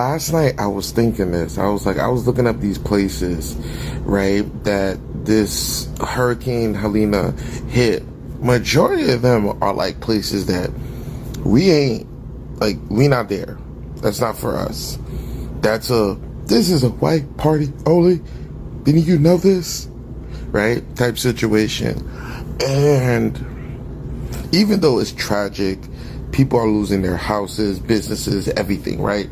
last night I was thinking this. I was looking up these places, right, that this Hurricane Helena hit. Majority of them are like places that we not there. That's not for us. This is a white party only. Didn't you know this? Right? Type situation. And even though it's tragic, people are losing their houses, businesses, everything, right?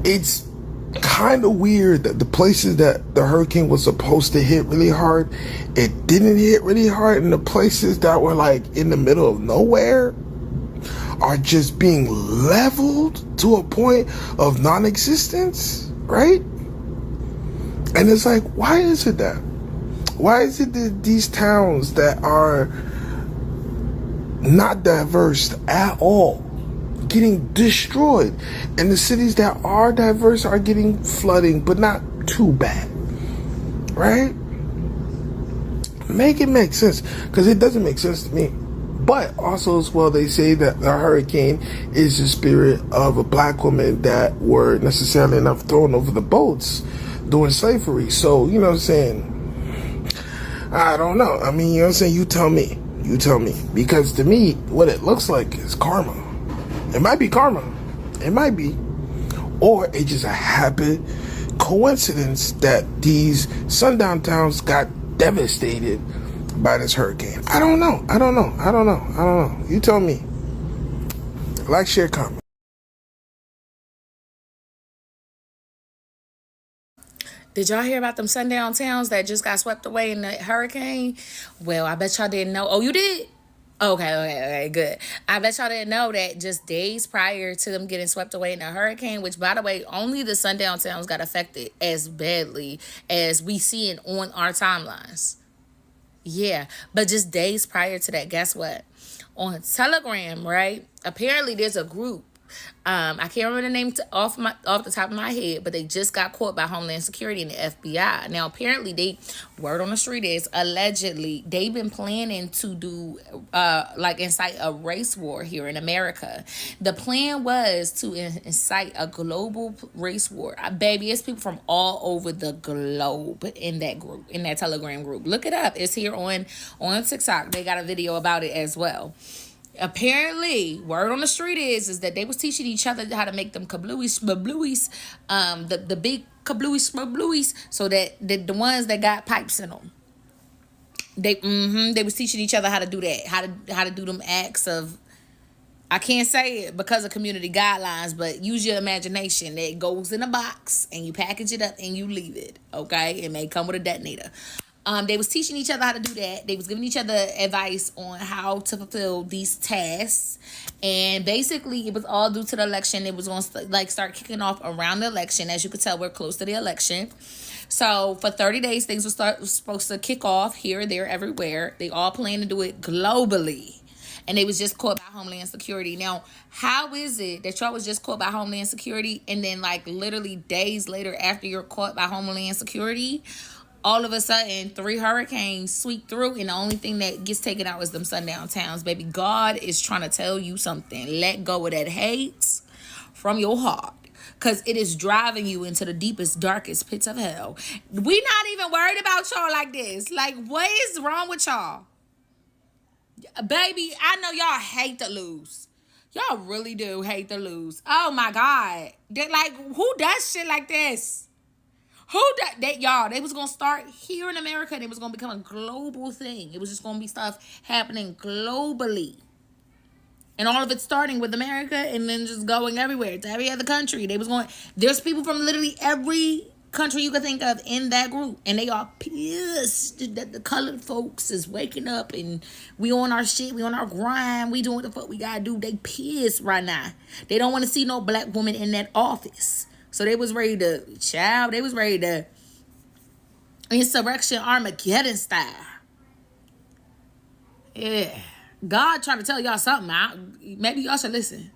It's kind of weird that the places that the hurricane was supposed to hit really hard, it didn't hit really hard, and the places that were like in the middle of nowhere are just being leveled to a point of non-existence, right? And it's like, why is it that? Why is it that these towns that are not diverse at all getting destroyed, and the cities that are diverse are getting flooding, but not too bad, right? Make it make sense, because it doesn't make sense to me. But also as well, they say that the hurricane is the spirit of a black woman that were necessarily enough thrown over the boats during slavery. So, you know what I'm saying? I don't know. I mean, you know what I'm saying? You tell me. You tell me. Because to me, what it looks like is karma. It might be karma. It might be. Or it's just a happy coincidence that these sundown towns got devastated by this hurricane. I don't know. You tell me. Like, share, comment. Did y'all hear about them sundown towns that just got swept away in the hurricane? Well, I bet y'all didn't know. Oh, you did? Okay, good. I bet y'all didn't know that just days prior to them getting swept away in the hurricane, which, by the way, only the sundown towns got affected as badly as we see it on our timelines. Yeah, but just days prior to that, guess what? On Telegram, right? Apparently, there's a group. I can't remember the name off the top of my head, but they just got caught by Homeland Security and the FBI. Now, apparently, word on the street is allegedly they've been planning to do incite a race war here in America. The plan was to incite a global race war. Baby, it's people from all over the globe in that group, in that Telegram group. Look it up. It's here on TikTok. They got a video about it as well. Apparently, word on the street is that they was teaching each other how to make them kablooies, the big kablooies, so that the ones that got pipes in them. They was teaching each other how to do that, how to do them acts of, I can't say it because of community guidelines, but use your imagination. It goes in a box and you package it up and you leave it. Okay, it may come with a detonator. They was teaching each other how to do that. They was giving each other advice on how to fulfill these tasks. And basically, it was all due to the election. It was going to start kicking off around the election. As you could tell, we're close to the election. So for 30 days, things were supposed to kick off here, there, everywhere. They all plan to do it globally. And they was just caught by Homeland Security. Now, how is it that y'all was just caught by Homeland Security, and then literally days later after you're caught by Homeland Security, all of a sudden 3 hurricanes sweep through, and the only thing that gets taken out is them sundown towns? Baby, God is trying to tell you something. Let go of that hate from your heart, because it is driving you into the deepest, darkest pits of hell. We not even worried about y'all like this. Like, what is wrong with y'all? Baby, I know y'all hate to lose. Y'all really do hate to lose. Oh my God. Who does shit like this? Y'all, they was going to start here in America, and it was going to become a global thing. It was just going to be stuff happening globally. And all of it starting with America and then just going everywhere to every other country. There's people from literally every country you could think of in that group. And they are pissed that the colored folks is waking up and we on our shit, we on our grind, we doing what the fuck we gotta do. They pissed right now. They don't want to see no black woman in that office. So they was ready to, insurrection Armageddon style. Yeah. God trying to tell y'all something. Maybe y'all should listen.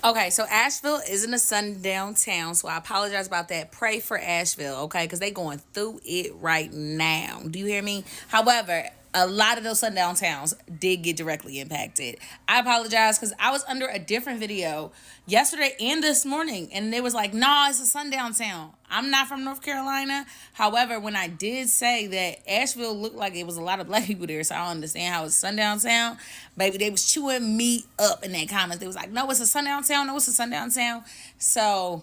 Okay, so Asheville isn't a sundown town, so I apologize about that. Pray for Asheville, okay? Because they going through it right now. Do you hear me? However, a lot of those sundown towns did get directly impacted. I apologize because I was under a different video yesterday and this morning, and they was like, "Nah, it's a sundown town." I'm not from North Carolina. However, when I did say that Asheville looked like it was a lot of black people there, so I don't understand how it's a sundown town. Baby, they was chewing me up in that comments. They was like, "No, it's a sundown town. No, it's a sundown town." So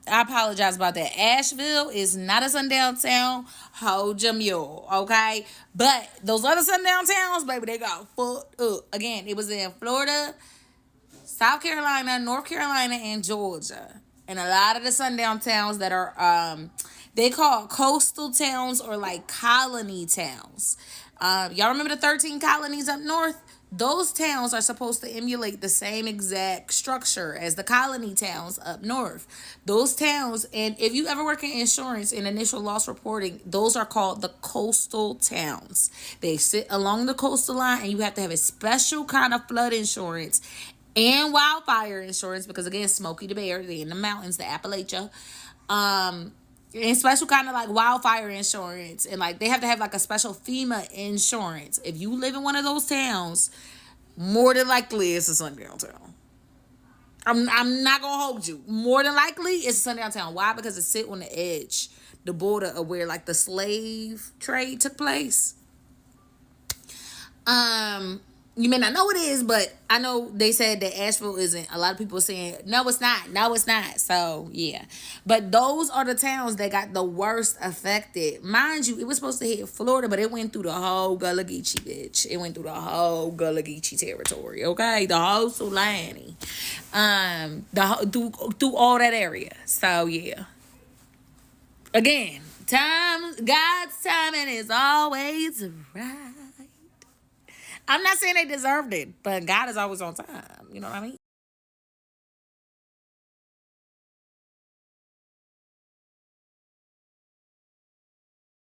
I apologize about that. Asheville is not a sundown town. Hold your mule, okay? But those other sundown towns, baby, they got fucked up. Again, it was in Florida, South Carolina, North Carolina, and Georgia. And a lot of the sundown towns that are they call coastal towns or like colony towns. Y'all remember the 13 colonies up north? Those towns are supposed to emulate the same exact structure as the colony towns up north. Those towns, and if you ever work in insurance and initial loss reporting, those are called the coastal towns. They sit along the coastal line, and you have to have a special kind of flood insurance and wildfire insurance because, again, Smokey the Bear, they in the mountains, the Appalachia. And special kind of like wildfire insurance, and like they have to have like a special FEMA insurance. If you live in one of those towns, more than likely it's a sundown town. I'm not gonna hold you. More than likely it's a sundown town. Why? Because it sit on the edge, the border of where like the slave trade took place. You may not know what it is, but I know they said that Asheville isn't. A lot of people are saying, no, it's not. No, it's not. So, yeah. But those are the towns that got the worst affected. Mind you, it was supposed to hit Florida, but it went through the whole Gullah Geechee, bitch. It went through the whole Gullah Geechee territory, okay? The whole Sulani. Through all that area. So, yeah. Again, God's timing is always right. I'm not saying they deserved it, but God is always on time. You know what I mean?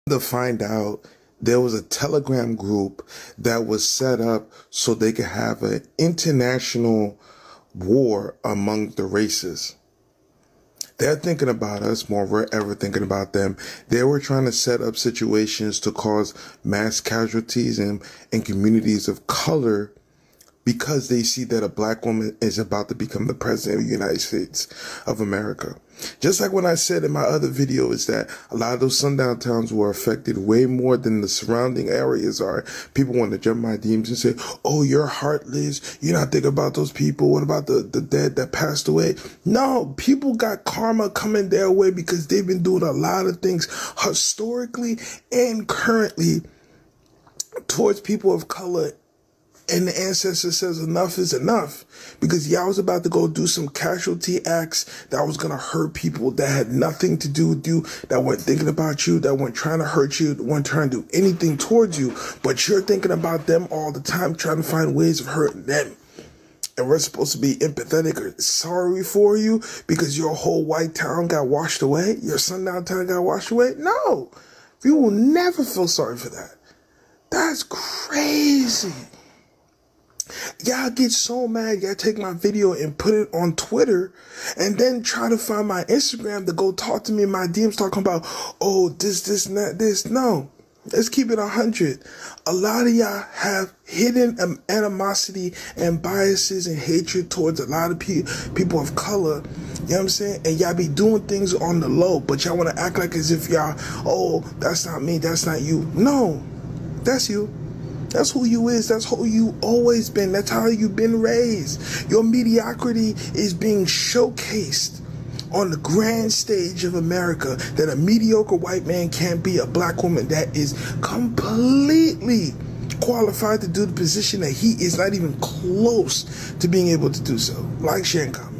To find out there was a Telegram group that was set up so they could have an international war among the races. They're thinking about us more we're ever thinking about them. They were trying to set up situations to cause mass casualties in communities of color because they see that a black woman is about to become the president of the United States of America. Just like when I said in my other video is that a lot of those sundown towns were affected way more than the surrounding areas are. People want to jump my DMs and say, oh, you're heartless. You're not thinking about those people. What about the dead that passed away? No, people got karma coming their way because they've been doing a lot of things historically and currently towards people of color. And the ancestor says enough is enough because y'all was about to go do some casualty acts that was going to hurt people that had nothing to do with you, that weren't thinking about you, that weren't trying to hurt you, that weren't trying to do anything towards you, but you're thinking about them all the time, trying to find ways of hurting them. And we're supposed to be empathetic or sorry for you because your whole white town got washed away, your sundown town got washed away. No, we will never feel sorry for that. That's crazy. Y'all get so mad, y'all take my video and put it on Twitter and then try to find my Instagram to go talk to me in my DMs talking about, oh, this, not this. No, let's keep it 100. A lot of y'all have hidden animosity and biases and hatred towards a lot of people of color. You know what I'm saying? And y'all be doing things on the low, but y'all want to act like as if y'all, oh, that's not me, that's not you. No, that's you. That's who you is. That's who you always been. That's how you been raised. Your mediocrity is being showcased on the grand stage of America that a mediocre white man can't be a black woman that is completely qualified to do the position that he is not even close to being able to do so. Like, share, and comment.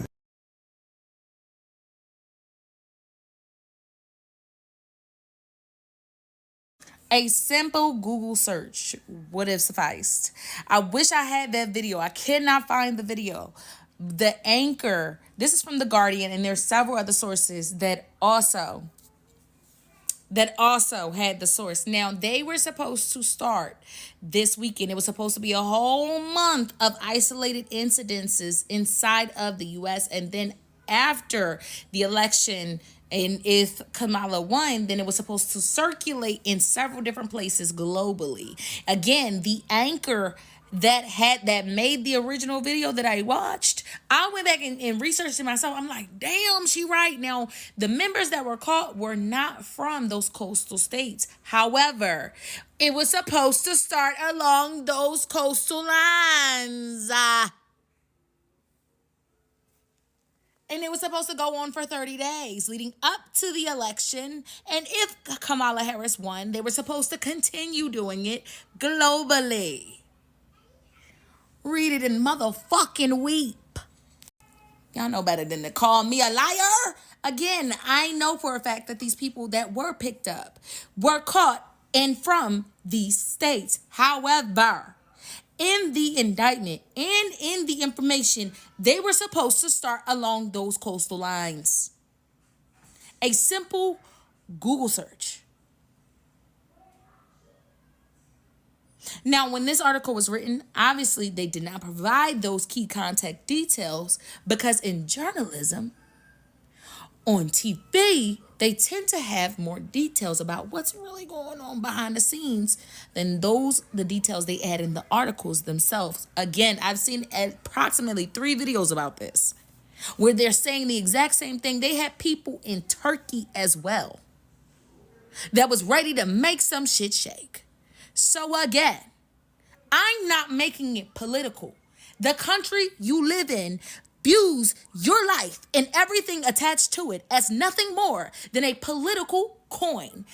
A simple Google search would have sufficed. I wish I had that video. I cannot find the video. The anchor, this is from The Guardian, and there's several other sources that also had the source. Now, they were supposed to start this weekend. It was supposed to be a whole month of isolated incidences inside of the U.S. and then after the election. And if Kamala won, then it was supposed to circulate in several different places globally. Again, the anchor that made the original video that I watched, I went back and researched it myself. I'm like, damn, she right. Now, the members that were caught were not from those coastal states. However, it was supposed to start along those coastal lines. And it was supposed to go on for 30 days leading up to the election. And if Kamala Harris won, they were supposed to continue doing it globally. Read it and motherfucking weep. Y'all know better than to call me a liar. Again, I know for a fact that these people that were picked up were caught and from these states. However, in the indictment and in the information, they were supposed to start along those coastal lines. A simple Google search. Now, when this article was written, obviously they did not provide those key contact details because in journalism, on TV, they tend to have more details about what's really going on behind the scenes than the details they add in the articles themselves. Again, I've seen approximately 3 videos about this where they're saying the exact same thing. They had people in Turkey as well that was ready to make some shit shake. So again, I'm not making it political. The country you live in views your life and everything attached to it as nothing more than a political coin.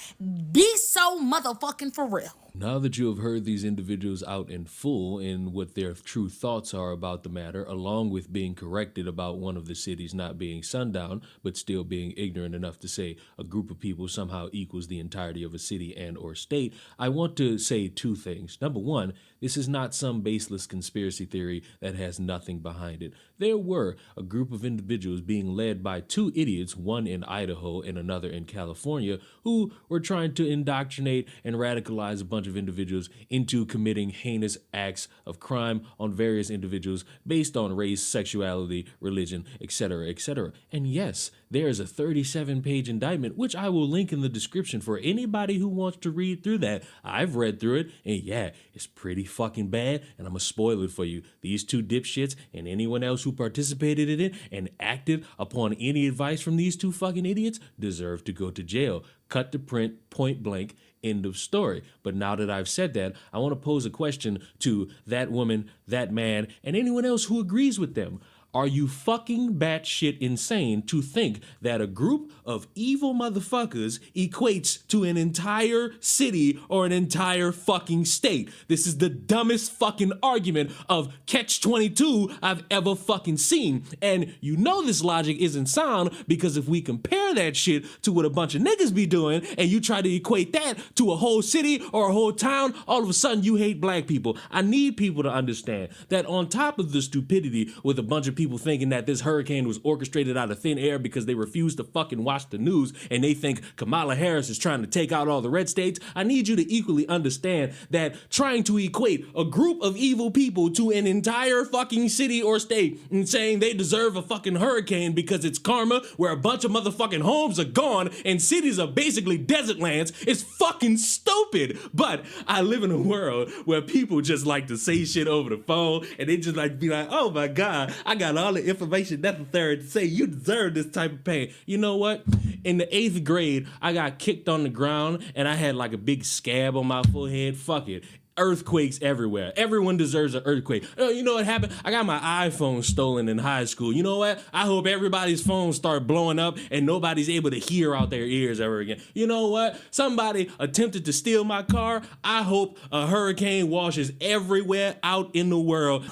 Be so motherfucking for real. Now that you have heard these individuals out in full in what their true thoughts are about the matter, along with being corrected about one of the cities not being sundown, but still being ignorant enough to say a group of people somehow equals the entirety of a city and or state, I want to say 2 things. Number 1, this is not some baseless conspiracy theory that has nothing behind it. There were a group of individuals being led by 2 idiots, one in Idaho and another in California, who were trying to indoctrinate and radicalize a bunch of individuals into committing heinous acts of crime on various individuals based on race, sexuality, religion, etc., etc. And yes, there is a 37-page indictment, which I will link in the description for anybody who wants to read through that. I've read through it, and yeah, it's pretty fucking bad, and I'm gonna spoil it for you. These 2 dipshits and anyone else who participated in it and acted upon any advice from these 2 fucking idiots deserve to go to jail. Cut to print, point blank, end of story. But now that I've said that, I want to pose a question to that woman, that man, and anyone else who agrees with them. Are you fucking batshit insane to think that a group of evil motherfuckers equates to an entire city or an entire fucking state? This is the dumbest fucking argument of catch-22 I've ever fucking seen. And you know this logic isn't sound because if we compare that shit to what a bunch of niggas be doing and you try to equate that to a whole city or a whole town, all of a sudden you hate black people. I need people to understand that on top of the stupidity with a bunch of people thinking that this hurricane was orchestrated out of thin air because they refuse to fucking watch the news and they think Kamala Harris is trying to take out all the red states, I need you to equally understand that trying to equate a group of evil people to an entire fucking city or state and saying they deserve a fucking hurricane because it's karma where a bunch of motherfucking homes are gone and cities are basically desert lands is fucking stupid. But I live in a world where people just like to say shit over the phone and they just like be like, oh my God, I got all the information necessary to say you deserve this type of pain. You know what? In the 8th grade, I got kicked on the ground and I had like a big scab on my forehead. Fuck it. Earthquakes everywhere. Everyone deserves an earthquake. You know what happened? I got my iPhone stolen in high school. You know what? I hope everybody's phones start blowing up and nobody's able to hear out their ears ever again. You know what? Somebody attempted to steal my car. I hope a hurricane washes everywhere out in the world.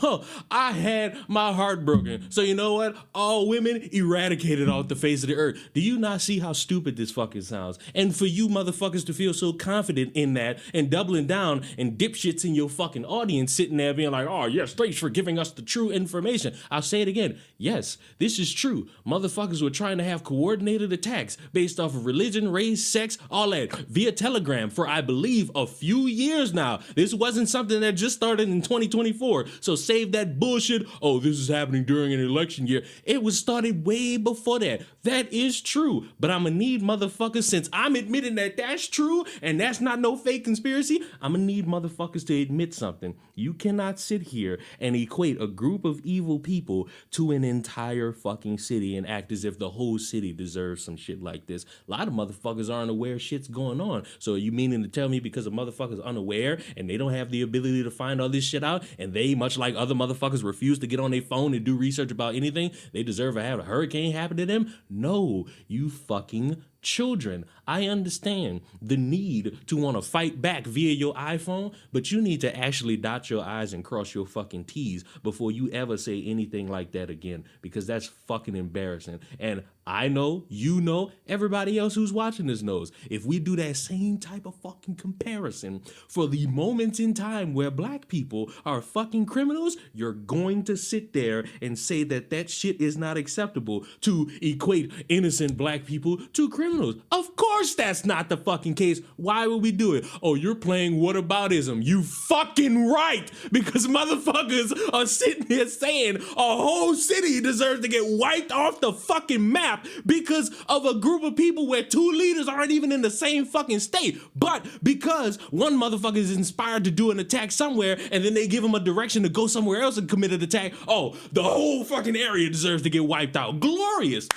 I had my heart broken. So you know what? All women eradicated off the face of the earth. Do you not see how stupid this fucking sounds? And for you motherfuckers to feel so confident in that and doubling down and dip dipshits in your fucking audience sitting there being like, oh, yes, thanks for giving us the true information. I'll say it again. Yes, this is true. Motherfuckers were trying to have coordinated attacks based off of religion, race, sex, all that via Telegram for, I believe, a few years now. This wasn't something that just started in 2024. So save that bullshit. Oh, this is happening during an election year. It was started way before that. That is true. But I'm gonna need motherfuckers, since I'm admitting that that's true and that's not no fake conspiracy, I'm gonna need motherfuckers to admit something. You cannot sit here and equate a group of evil people to an entire fucking city and act as if the whole city deserves some shit like this. A lot of motherfuckers aren't aware shit's going on. So are you meaning to tell me because a motherfucker's unaware and they don't have the ability to find all this shit out, and they, much like other motherfuckers, refuse to get on their phone and do research about anything, they deserve to have a hurricane happen to them? No, you fucking children. I understand the need to want to fight back via your iPhone, but you need to actually dot your I's and cross your fucking T's before you ever say anything like that again, because that's fucking embarrassing. And I know, you know, everybody else who's watching this knows, if we do that same type of fucking comparison for the moments in time where black people are fucking criminals, you're going to sit there and say that that shit is not acceptable to equate innocent black people to criminals. Of course that's not the fucking case. Why would we do it? Oh, you're playing whataboutism. You fucking right, because motherfuckers are sitting here saying a whole city deserves to get wiped off the fucking map because of a group of people where two leaders aren't even in the same fucking state. But because one motherfucker is inspired to do an attack somewhere and then they give him a direction to go somewhere else and commit an attack, oh, the whole fucking area deserves to get wiped out. Glorious.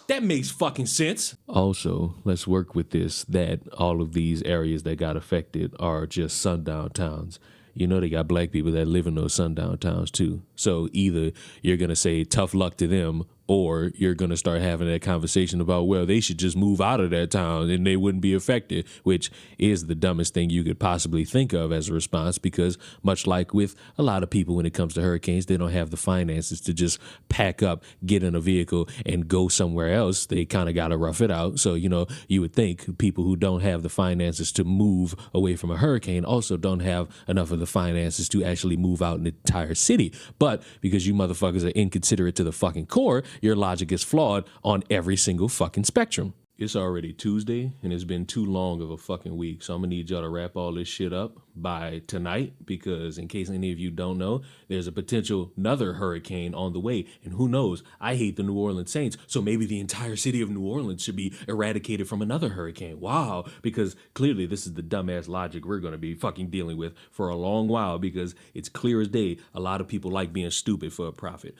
That makes fucking sense. Also, let's work with this, that all of these areas that got affected are just sundown towns. You know, they got black people that live in those sundown towns too. So either you're going to say tough luck to them, or you're going to start having that conversation about, well, they should just move out of that town and they wouldn't be affected, which is the dumbest thing you could possibly think of as a response, because much like with a lot of people when it comes to hurricanes, they don't have the finances to just pack up, get in a vehicle and go somewhere else. They kind of got to rough it out. So, you know, you would think people who don't have the finances to move away from a hurricane also don't have enough of the finances to actually move out an entire city. But because you motherfuckers are inconsiderate to the fucking core, your logic is flawed on every single fucking spectrum. It's already Tuesday, and it's been too long of a fucking week, so I'm gonna need y'all to wrap all this shit up by tonight, because in case any of you don't know, there's a potential another hurricane on the way, and who knows, I hate the New Orleans Saints, so maybe the entire city of New Orleans should be eradicated from another hurricane. Wow, because clearly this is the dumbass logic we're gonna be fucking dealing with for a long while, because it's clear as day, a lot of people like being stupid for a profit.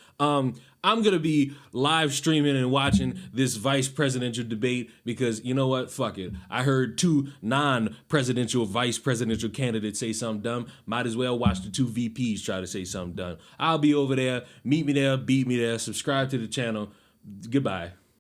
I'm going to be live streaming and watching this vice presidential debate because, you know what? Fuck it. I heard two non-presidential vice presidential candidates say something dumb. Might as well watch the two VPs try to say something dumb. I'll be over there. Meet me there. Beat me there. Subscribe to the channel. Goodbye.